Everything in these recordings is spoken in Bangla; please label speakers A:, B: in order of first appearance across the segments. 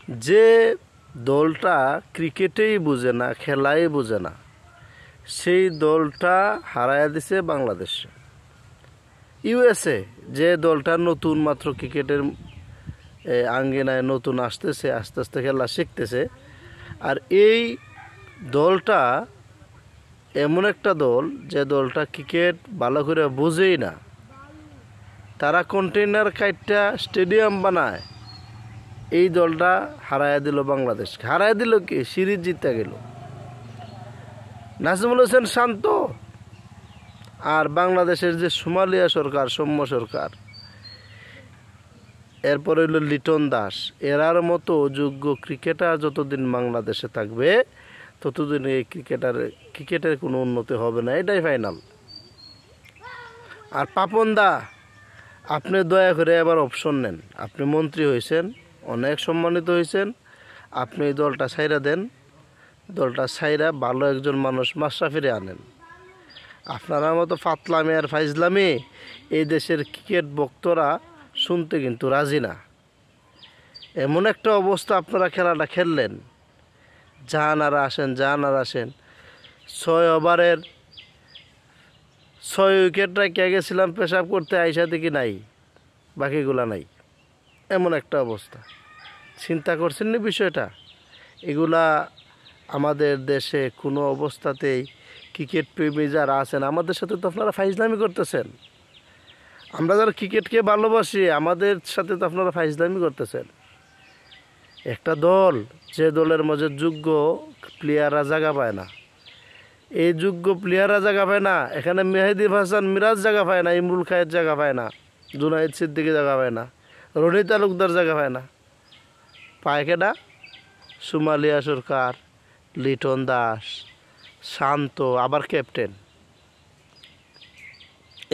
A: যে দলটা ক্রিকেটেই বুঝে না, খেলাই বুঝে না, সেই দলটা হারায়া দিছে বাংলাদেশে। ইউএসএ যে দলটা নতুন মাত্র ক্রিকেটের আঙ্গিনায় নতুন আসতেছে, আস্তে আস্তে খেলা শিখতেছে, আর এই দলটা এমন একটা দল যে দলটা ক্রিকেট ভালো করে বোঝেই না। তারা কন্টেইনার কাইটটা স্টেডিয়াম বানায়। এই দলটা হারায়া দিল বাংলাদেশকে। হারায়া দিল কি? সিরিজ জিতে গেল। নাজিমুল হোসেন শান্ত আর বাংলাদেশের যে সোমালিয়া সরকার, সৌম্য সরকার, এরপরে হইল লিটন দাস, এরার মতো যোগ্য ক্রিকেটার যতদিন বাংলাদেশে থাকবে ততদিন এই ক্রিকেটের কোনো উন্নতি হবে না। এটাই ফাইনাল। আর পাপন দা, আপনি দয়া করে এবার অপশন নেন। আপনি মন্ত্রী হয়েছেন, অনেক সম্মানিত হয়েছেন, আপনি এই দলটা ছাইরা দেন। দলটা ছাইরা ভালো একজন মানুষ মাশরাফিরে আনেন। আপনারা মতো ফাতলামি আর ফাইজলামি এই দেশের ক্রিকেট ভক্তরা শুনতে কিন্তু রাজি না। এমন একটা অবস্থা আপনারা খেলাটা খেললেন, যান আর আসেন, যান আর আসেন। 6 ওভারের 6 উইকেট রেখে গেছিলাম পেশাব করতে, আইসা দেখি নাই, বাকিগুলা নাই। এমন একটা অবস্থা। চিন্তা করছেন না বিষয়টা? এগুলা আমাদের দেশে কোনো অবস্থাতেই ক্রিকেট প্রেমী যারা আছেন, আমাদের সাথে তো আপনারা ফাইজলামি করতেছেন। আমরা যারা ক্রিকেটকে ভালোবাসি, আমাদের সাথে তো আপনারা ফাইজলামি করতেছেন। একটা দল, যে দলের মধ্যে যোগ্য প্লেয়াররা জায়গা পায় না, এই যোগ্য প্লেয়াররা জায়গা পায় না, এখানে মেহেদি হাসান মিরাজ জায়গা পায় না, ইমরুল খায়ের জায়গা পায় না, জুনাইদ সিদ্দিকি জায়গা পায় না, রনি তালুকদার জায়গা পায় না। পায় কেডা? সোমালিয়া সরকার, লিটন দাস, শান্ত, আবার ক্যাপ্টেন।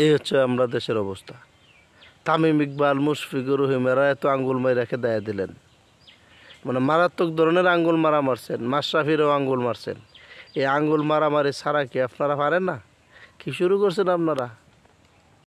A: এই হচ্ছে আমরা দেশের অবস্থা। তামিম ইকবাল, মুশফিকুর রহিমেরা এত আঙ্গুল মাই রেখে দেয়া দিলেন, মানে মারাত্মক ধরনের আঙ্গুল মারা মারছেন। মাশরাফিরও আঙ্গুল মারছেন। এই আঙ্গুল মারামারি ছাড়া কি আপনারা পারেন না? কি শুরু করছেন আপনারা?